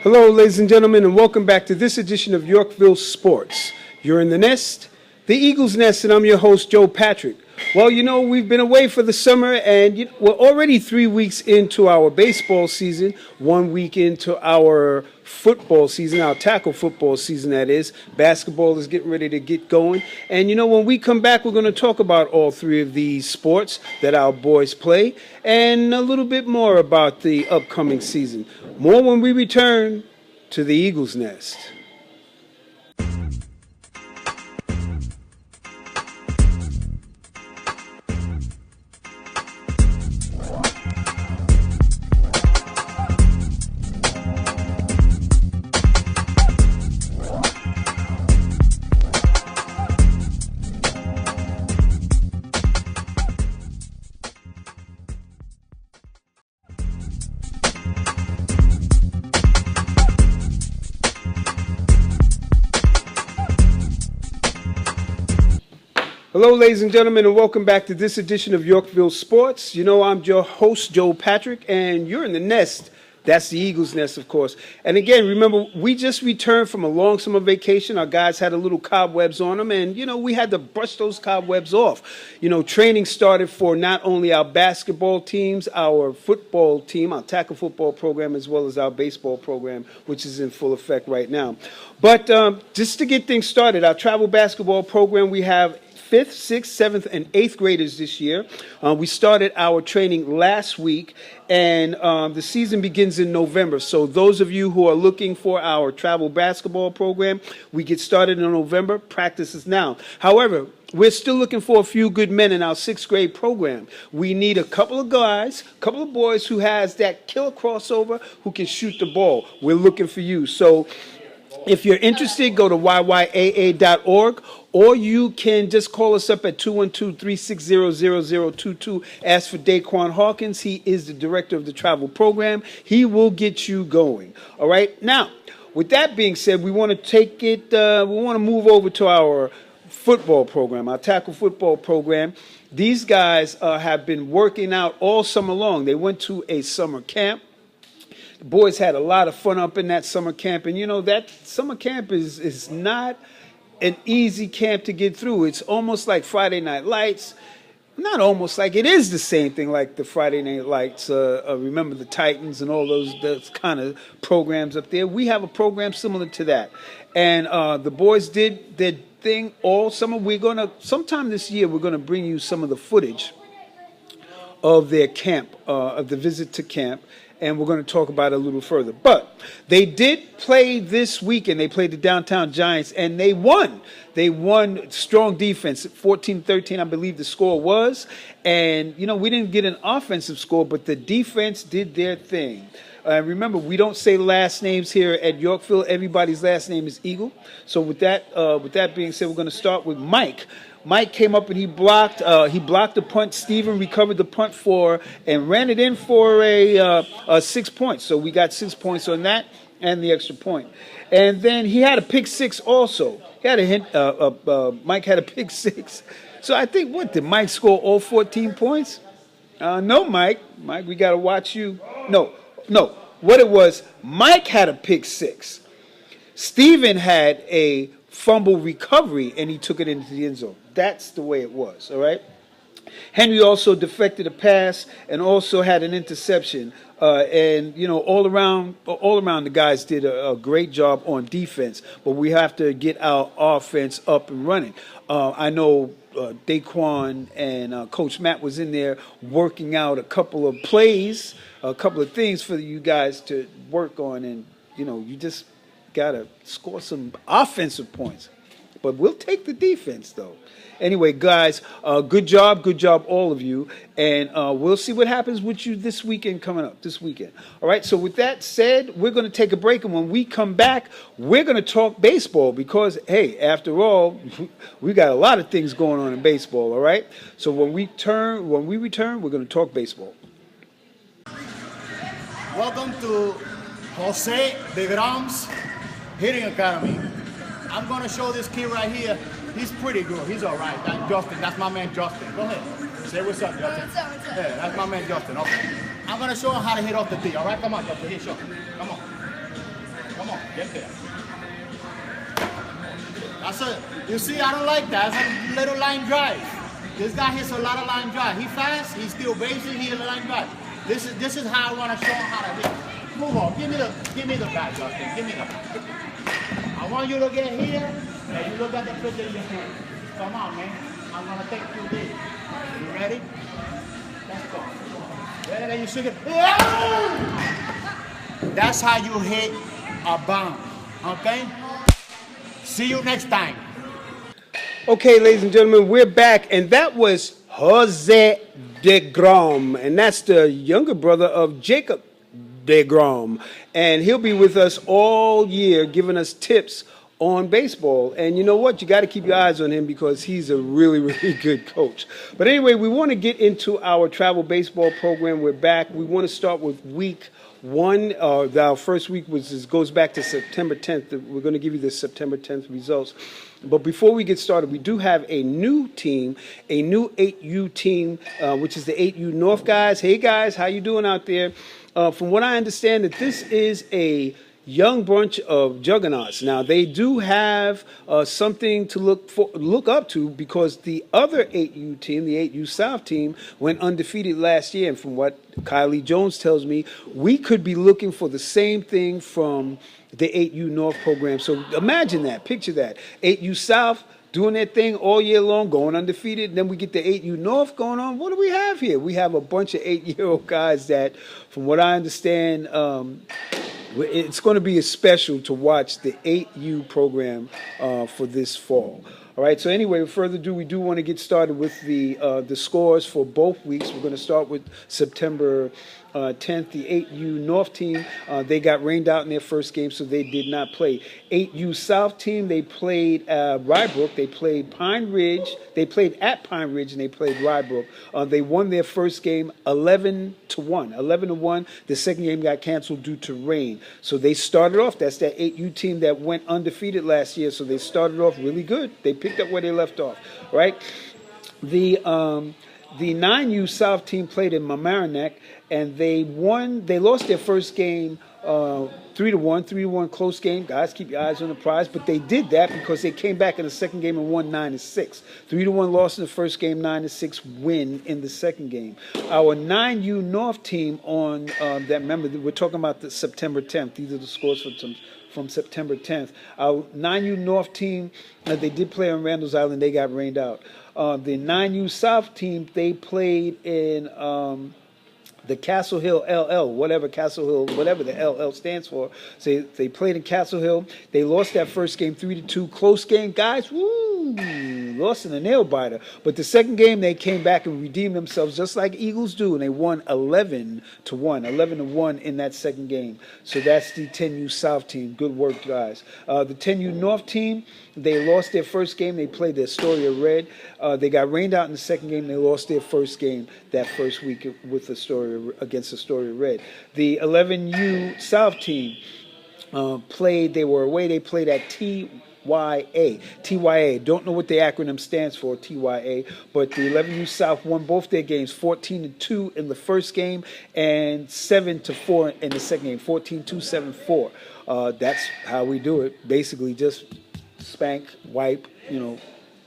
Hello, ladies and gentlemen, and welcome back to this edition of Yorkville Sports. You're in the nest, the Eagles Nest, and I'm your host, Joe Patrick. Well, we've been away for the summer, and we're already 3 weeks into our baseball season, 1 week into our football season, our tackle football season, that is. Basketball is getting ready to get going. And, when we come back, we're going to talk about all three of these sports that our boys play and a little bit more about the upcoming season. More when we return to the Eagles Nest. Hello, ladies and gentlemen, and welcome back to this edition of Yorkville Sports. I'm your host, Joe Patrick, and you're in the nest. That's the Eagles Nest, of course. And again, remember, we just returned from a long summer vacation. Our guys had a little cobwebs on them, and, we had to brush those cobwebs off. Training started for not only our basketball teams, our football team, our tackle football program, as well as our baseball program, which is in full effect right now. But just to get things started, our travel basketball program, we have 5th, 6th, 7th, and 8th graders this year. We started our training last week, and the season begins in November. So those of you who are looking for our travel basketball program, we get started in November. Practice is now. However, we're still looking for a few good men in our 6th grade program. We need a couple of guys, a couple of boys who has that killer crossover, who can shoot the ball. We're looking for you. So if you're interested, go to yyaa.org, or you can just call us up at 212-360-0022. Ask for Daquan Hawkins. He is the director of the travel program. He will get you going. All right. Now, with that being said, we want to move over to our football program, our tackle football program. These guys have been working out all summer long. They went to a summer camp. The boys had a lot of fun up in that summer camp. And, that summer camp is not an easy camp to get through. It's almost like Friday Night Lights. Not almost like, it is the same thing like the Friday Night Lights. Remember the Titans and all those kind of programs up there. We have a program similar to that. And the boys did their thing all summer. Sometime this year, we're going to bring you some of the footage of their camp, of the visit to camp. And we're going to talk about it a little further. But they did play this weekend. They played the Downtown Giants, and they won. They won strong defense, 14-13, I believe the score was. And, we didn't get an offensive score, but the defense did their thing. Remember, we don't say last names here at Yorkville. Everybody's last name is Eagle. So with that being said, we're going to start with Mike. Mike came up and he blocked the punt. Steven recovered the punt and ran it in for a 6 points. So we got 6 points on that and the extra point. And then he had a pick six also. He had Mike had a pick six. So I think, did Mike score all 14 points? No, Mike. Mike, we got to watch you. No. What it was, Mike had a pick six. Steven had a fumble recovery, and he took it into the end zone. That's the way it was, all right? Henry also deflected a pass and also had an interception. And, all around the guys did a great job on defense. But we have to get our offense up and running. I know Daquan and Coach Matt was in there working out a couple of plays, a couple of things for you guys to work on. And, you just got to score some offensive points. But we'll take the defense, though. Anyway, guys, good job, all of you. And we'll see what happens with you this weekend coming up, this weekend. All right, so with that said, we're going to take a break. And when we come back, we're going to talk baseball because, hey, after all, we got a lot of things going on in baseball, all right? So when we return, we're going to talk baseball. Welcome to Jose DeGrom's Hitting Academy. I'm going to show this kid right here. He's pretty good. He's all right. That's Justin. That's my man, Justin. Go ahead. Say what's up, Justin. What's up? Yeah, that's my man, Justin. Okay. I'm going to show him how to hit off the tee. All right? Come on, Justin. Here, show him. Come on. Get there. That's a, you see, I don't like that. That's a little line drive. This guy hits a lot of line drive. He fast, he's still basic, he hits a line drive. This is how I want to show him how to hit. Move on, give me the bat, Justin. Give me the bat. I want you to get here and you look at the pitch in your hand. Come on, man. I'm gonna take you there. You ready? Let's go. Ready? Then you shoot it. That's how you hit a bomb. Okay? See you next time. Okay, ladies and gentlemen, we're back, and that was Jose DeGrom, and that's the younger brother of Jacob DeGrom, and he'll be with us all year giving us tips on baseball. And you know what? You got to keep your eyes on him because he's a really, really good coach. But anyway, we want to get into our travel baseball program. We're back. We want to start with week one. Our first week goes back to September 10th. We're going to give you the September 10th results. But before we get started, we do have a new team, a new 8U team, which is the 8U North guys. Hey, guys, how you doing out there? From what I understand, that this is a young bunch of juggernauts. Now, they do have something to look up to because the other 8U team, the 8U South team, went undefeated last year. And from what Kylie Jones tells me, we could be looking for the same thing from the 8U North program. So imagine that, picture that. 8U South doing their thing all year long, going undefeated. And then we get the 8U North going on. What do we have here? We have a bunch of 8-year-old guys that, from what I understand, it's going to be special to watch the 8U program for this fall. All right, so anyway, without further ado, we do want to get started with the scores for both weeks. We're going to start with September 10th, the 8U North team. They got rained out in their first game, so they did not play. 8U South team, they played Rybrook. They played Pine Ridge. They played at Pine Ridge, and they played Rybrook. They won their first game 11-1. 11-1. The second game got canceled due to rain. So they started off. That's that 8U team that went undefeated last year. So they started off really good. They picked up where they left off, right? The 9U South team played in Mamaroneck, and they won. They lost their first game 3-1, close game. Guys, keep your eyes on the prize. But they did that because they came back in the second game and won 9-6. 3-1 loss in the first game, 9-6 win in the second game. Our 9U North team on that, remember, we're talking about the September 10th. These are the scores from September 10th. Our 9U North team, they did play on Randall's Island. They got rained out. The 9U South team, they played in the Castle Hill LL, whatever the LL stands for. So they played in Castle Hill. They lost that first game 3-2. Close game, guys. Woo! Lost in a nail biter. But the second game, they came back and redeemed themselves just like Eagles do, and they won 11-1. 11-1 in that second game. So that's the 10U South team. Good work, guys. The 10U North team, they lost their first game. They played the Astoria Red. They got rained out in the second game. They lost their first game that first week with against Astoria Red. The 11U South team played. They were away. They played at TYA. Don't know what the acronym stands for, TYA, but the 11U South won both their games, 14-2 in the first game and 7-4 in the second game, 14-2, 7-4. That's how we do it. Basically, just spank, wipe,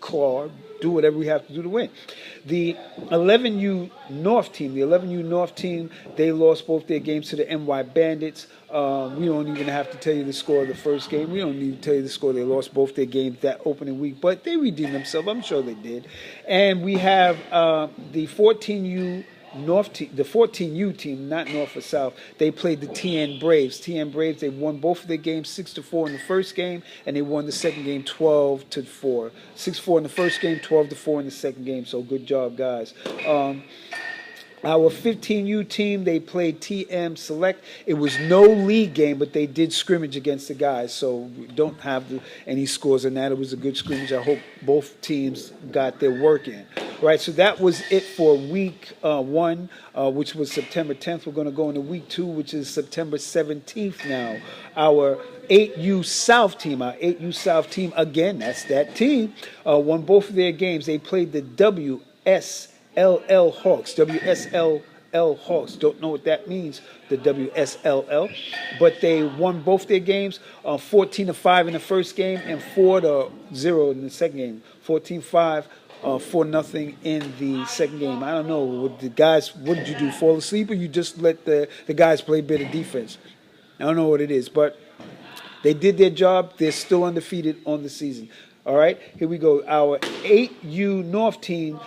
claw, do whatever we have to do to win. The 11U North team, they lost both their games to the NY Bandits. We don't even have to tell you the score of the first game. We don't need to tell you the score. They lost both their games that opening week, but they redeemed themselves. I'm sure they did. And we have the 14U North team, the 14U team, not North or South. They played the TN Braves. TN Braves, they won both of their games 6-4 in the first game, and they won the second game 12-4. 6-4 in the first game, 12-4 in the second game. So good job, guys. Our 15U team, they played TM Select. It was no league game, but they did scrimmage against the guys, so we don't have any scores in that. It was a good scrimmage. I hope both teams got their work in. Right, so that was it for week one, which was September 10th. We're going to go into week two, which is September 17th now. Our 8U South team, again, that's that team, won both of their games. They played the WSLL Hawks, WSLL WSL Hawks. Don't know what that means, the WSLL, but they won both their games, 14-5 in the first game and 4-0 in the second game. 14-5. 4-0 in the second game. I don't know. What did you do? Fall asleep, or you just let the guys play better defense? I don't know what it is, but they did their job. They're still undefeated on the season. All right, here we go. Our 8U North team,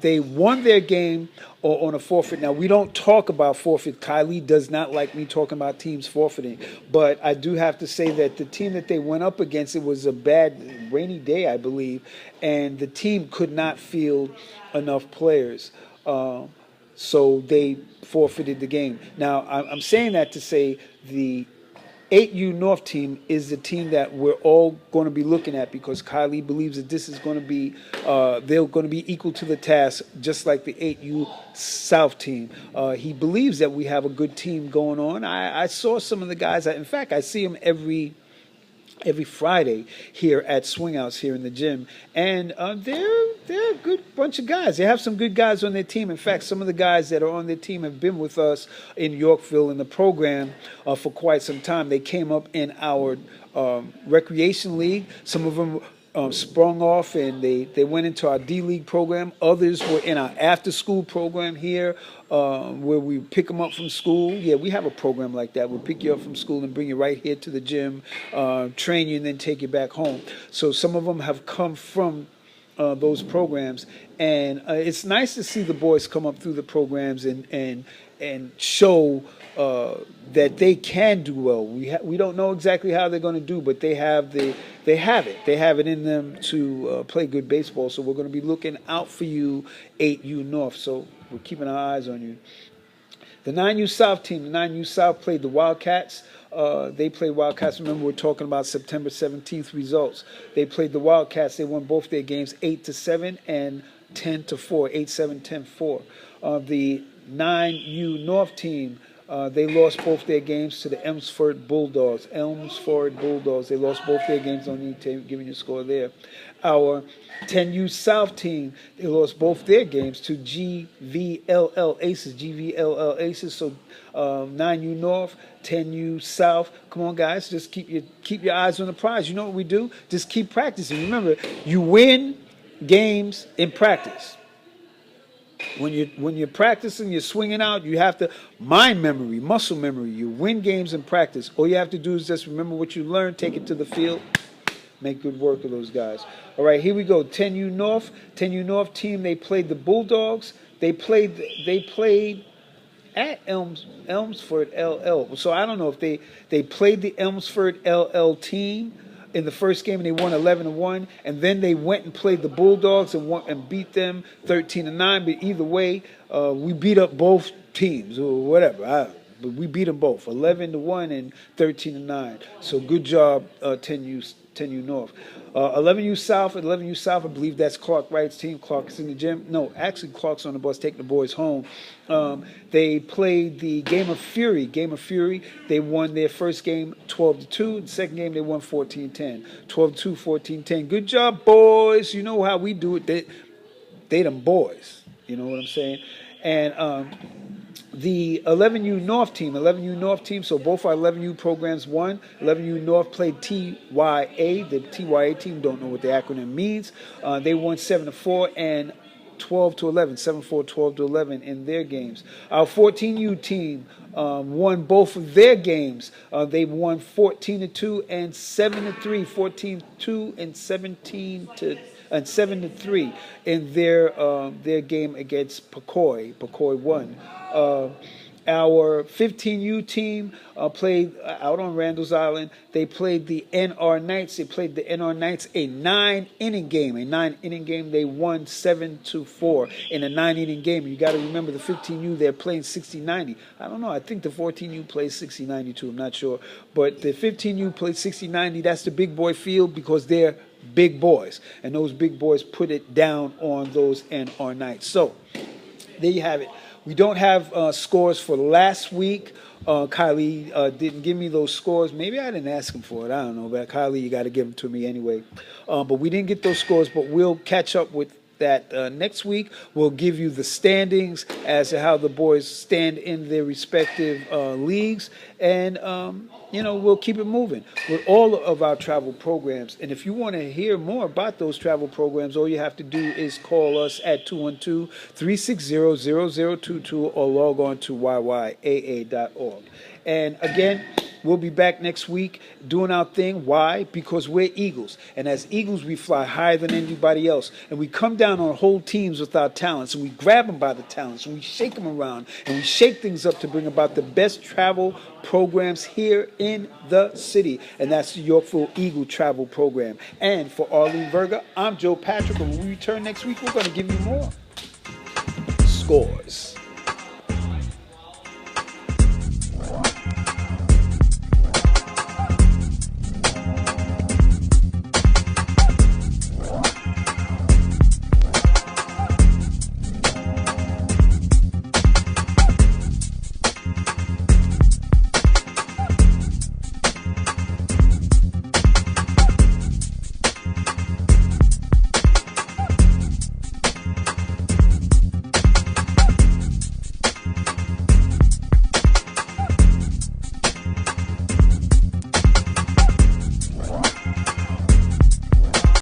they won their game on a forfeit. Now, we don't talk about forfeit. Kylie does not like me talking about teams forfeiting. But I do have to say that the team that they went up against, it was a bad, rainy day, I believe, and the team could not field enough players. So they forfeited the game. Now, I'm saying that to say the 8U North team is the team that we're all going to be looking at, because Kylie believes that this is going to be, they're going to be equal to the task, just like the 8U South team. He believes that we have a good team going on. I saw some of the guys. In fact, I see them every Friday here at Swing Outs here in the gym, and they're a good bunch of guys. They have some good guys on their team. In fact, some of the guys that are on their team have been with us in Yorkville in the program for quite some time. They came up in our recreation league. Some of them sprung off and they went into our D-League program. Others were in our after-school program here, where we pick them up from school. Yeah, we have a program like that. We'll pick you up from school and bring you right here to the gym, train you, and then take you back home. So some of them have come from those programs, and it's nice to see the boys come up through the programs and show that they can do well. We don't know exactly how they're going to do, but they have it. They have it in them to play good baseball. So we're going to be looking out for you, 8U North. So we're keeping our eyes on you. The 9U South team. The 9U South played the Wildcats. They played Wildcats. Remember, we're talking about September 17th results. They played the Wildcats. They won both their games 8-7 and 10-4. 8-7, 10-4. The 9U North team, they lost both their games to the Elmsford Bulldogs. They lost both their games. Don't need to give you a score there. Our 10U South team, they lost both their games to GVLL Aces. So 9U North, 10U South. Come on, guys, just keep your eyes on the prize. You know what we do? Just keep practicing. Remember, you win games in practice. When you're practicing, you're swinging out, you have to mind memory, muscle memory. You win games in practice. All you have to do is just remember what you learned, take it to the field, make good work of those guys. All right, here we go. 10U North. 10U North team, they played the Bulldogs. They played at Elmsford LL. So I don't know if they played the Elmsford LL team in the first game, and they won 11-1, and then they went and played the Bulldogs and beat them 13-9. But either way, we beat up both teams or whatever. But we beat them both, 11-1 and 13-9. So good job, 10U North. 11U South, I believe that's Clark Wright's team. Clark is in the gym. No, actually Clark's on the bus taking the boys home. They played the Game of Fury. They won their first game 12-2. The second game they won 14-10. 12-2, 14-10. Good job, boys. You know how we do it. They them boys. You know what I'm saying? And the 11U North team, so both our 11U programs won. 11U North played TYA. The TYA team, don't know what the acronym means. They won 7-4 and 12-11, 7-4, 12-11 in their games. Our 14U team won both of their games. They won 14-2 and 7-3, 14-2 and 7-3 in their game against Pecoy. Pecoy won. Our 15U team played out on Randall's Island. They played the NR Knights. a 9-inning game. They won 7-4 in a 9-inning game. You got to remember the 15U, they're playing 60-90. I don't know. I think the 14U plays 60-90 too. I'm not sure. But the 15U plays 60-90. That's the big boy field because they're big boys. And those big boys put it down on those NR Knights. So there you have it. We don't have scores for last week. Kylie didn't give me those scores. Maybe I didn't ask him for it. I don't know. But Kylie, you got to give them to me anyway. But we didn't get those scores. But we'll catch up with that next week we'll give you the standings as to how the boys stand in their respective leagues, and we'll keep it moving with all of our travel programs. And if you want to hear more about those travel programs, all you have to do is call us at 212-360-0022 or log on to yyaa.org. And again, we'll be back next week doing our thing. Why? Because we're Eagles. And as Eagles, we fly higher than anybody else. And we come down on whole teams with our talents. And we grab them by the talents. And we shake them around. And we shake things up to bring about the best travel programs here in the city. And that's the Yorkville Eagle Travel Program. And for Arlene Verga, I'm Joe Patrick. And when we return next week, we're going to give you more scores.